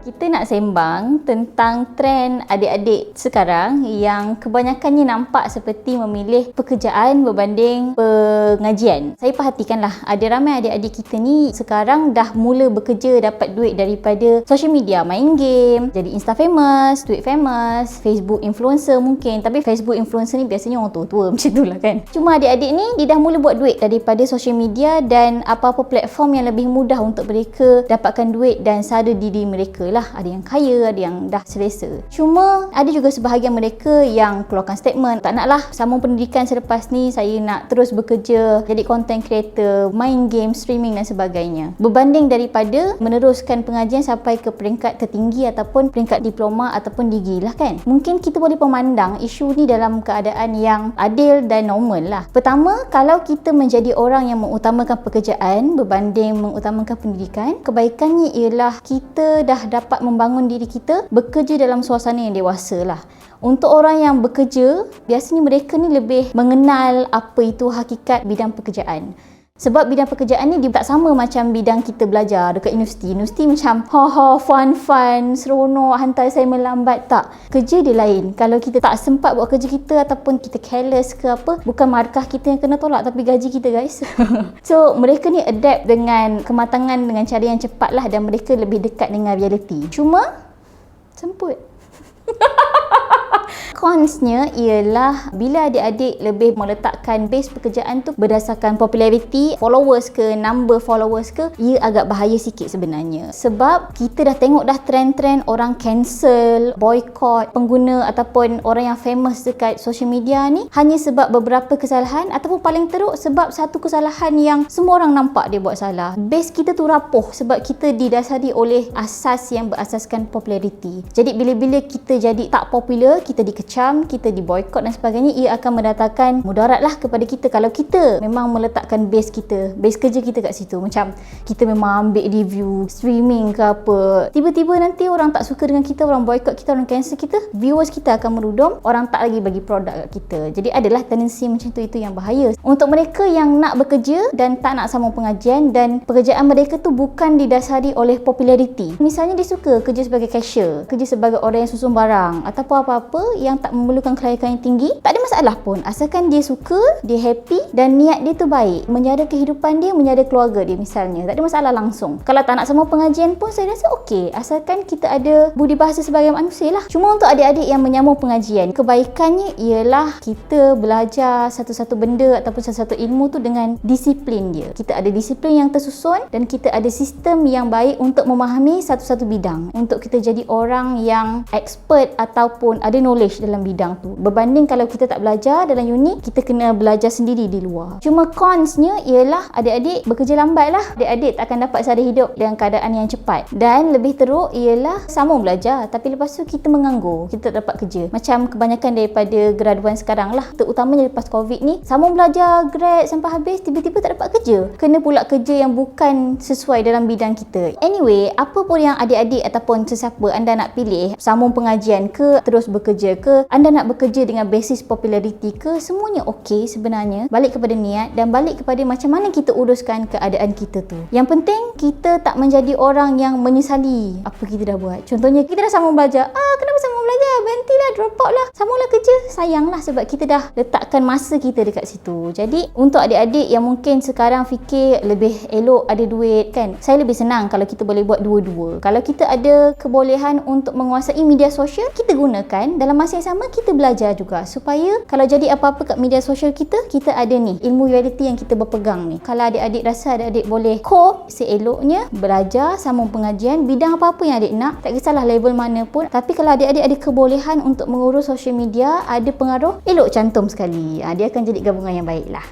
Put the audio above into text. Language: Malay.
Kita nak sembang tentang trend adik-adik sekarang yang kebanyakannya nampak seperti memilih pekerjaan berbanding pengajian. Saya perhatikanlah, ada ramai adik-adik kita ni sekarang dah mula bekerja dapat duit daripada social media, main game, jadi Insta famous, Tweet famous, Facebook influencer mungkin. Tapi Facebook influencer ni biasanya orang tua-tua macam tu lah kan. Cuma adik-adik ni dia dah mula buat duit daripada social media dan apa-apa platform yang lebih mudah untuk mereka dapatkan duit dan sada diri mereka lah. Ada yang kaya, ada yang dah selesa. Cuma ada juga sebahagian mereka yang keluarkan statement, tak naklah sambung pendidikan selepas ni, saya nak terus bekerja jadi content creator, main game, streaming dan sebagainya, berbanding daripada meneruskan pengajian sampai ke peringkat tertinggi ataupun peringkat diploma ataupun degree lah kan. Mungkin kita boleh memandang isu ni dalam keadaan yang adil dan normal lah. Pertama, kalau kita menjadi orang yang mengutamakan pekerjaan berbanding mengutamakan pendidikan, kebaikannya ialah kita dah dapat membangun diri kita bekerja dalam suasana yang dewasa lah. Untuk orang yang bekerja, biasanya mereka ni lebih mengenal apa itu hakikat bidang pekerjaan. Sebab bidang pekerjaan ni dia tak sama macam bidang kita belajar dekat universiti. Universiti macam fun, seronok, hantar saya melambat. Tak, kerja dia lain. Kalau kita tak sempat buat kerja kita ataupun kita careless ke apa, bukan markah kita yang kena tolak tapi gaji kita guys. So mereka ni adapt dengan kematangan dengan cara yang cepat lah dan mereka lebih dekat dengan reality. Cuma semput. Consnya ialah bila adik-adik lebih meletakkan base pekerjaan tu berdasarkan populariti, followers ke, number followers ke, ia agak bahaya sikit sebenarnya. Sebab kita dah tengok dah trend-trend orang cancel, boycott pengguna ataupun orang yang famous dekat social media ni hanya sebab beberapa kesalahan ataupun paling teruk sebab satu kesalahan yang semua orang nampak dia buat salah. Base kita tu rapuh sebab kita didasari oleh asas yang berasaskan populariti. Jadi bila-bila kita jadi tak popular, kita dikecam, kita diboykot dan sebagainya, ia akan mendatangkan mudarat lah kepada kita kalau kita memang meletakkan base kita, base kerja kita kat situ. Macam kita memang ambil review, streaming ke apa, tiba-tiba nanti orang tak suka dengan kita, orang boykot kita, orang cancel kita, viewers kita akan merudum, orang tak lagi bagi produk kat kita. Jadi adalah tendensi macam tu, itu yang bahaya. Untuk mereka yang nak bekerja dan tak nak sambung pengajian dan pekerjaan mereka tu bukan didasari oleh populariti, misalnya dia suka kerja sebagai cashier, kerja sebagai orang yang susun barang ataupun apa-apa yang tak memerlukan kelayakan yang tinggi, tak ada masalah pun asalkan dia suka, dia happy dan niat dia tu baik, menjara kehidupan dia, menjara keluarga dia misalnya, tak ada masalah langsung. Kalau tak nak sambung pengajian pun saya rasa okey, asalkan kita ada budi bahasa sebagai manusia lah. Cuma untuk adik-adik yang menyambung pengajian, kebaikannya ialah kita belajar satu-satu benda ataupun satu-satu ilmu tu dengan disiplin dia. Kita ada disiplin yang tersusun dan kita ada sistem yang baik untuk memahami satu-satu bidang, untuk kita jadi orang yang expert ataupun ada knowledge dalam bidang tu, berbanding kalau kita tak belajar dalam uni, kita kena belajar sendiri di luar. Cuma consnya ialah adik-adik bekerja lambat lah, adik-adik tak akan dapat sara hidup dengan keadaan yang cepat. Dan lebih teruk ialah sambung belajar tapi lepas tu kita menganggur, kita tak dapat kerja. Macam kebanyakan daripada graduan sekarang lah, terutamanya lepas covid ni, sambung belajar grad sampai habis, tiba-tiba tak dapat kerja, kena pula kerja yang bukan sesuai dalam bidang kita. Anyway, apa pun yang adik-adik ataupun sesiapa anda nak pilih, sambung pengajian ke, terus bekerja ke, anda nak bekerja dengan basis populariti ke, semuanya okey sebenarnya. Balik kepada niat dan balik kepada macam mana kita uruskan keadaan kita tu. Yang penting kita tak menjadi orang yang menyesali apa kita dah buat. Contohnya kita dah sambung belajar, kenapa sambung belajar, berhentilah, drop out lah, sambunglah kerja. Sayanglah sebab kita dah letakkan masa kita dekat situ. Jadi untuk adik-adik yang mungkin sekarang fikir lebih elok ada duit kan, saya lebih senang kalau kita boleh buat dua-dua. Kalau kita ada kebolehan untuk menguasai media sosial, kita gunakan. Dalam masa yang sama kita belajar juga supaya kalau jadi apa-apa kat media sosial kita, kita ada ni ilmu reality yang kita berpegang ni. Kalau adik-adik rasa adik-adik boleh cope, seeloknya belajar sambung pengajian bidang apa-apa yang adik nak, tak kisahlah level mana pun. Tapi kalau adik-adik ada kebolehan untuk mengurus social media, ada pengaruh, elok cantum sekali. Dia akan jadi gabungan yang baik lah.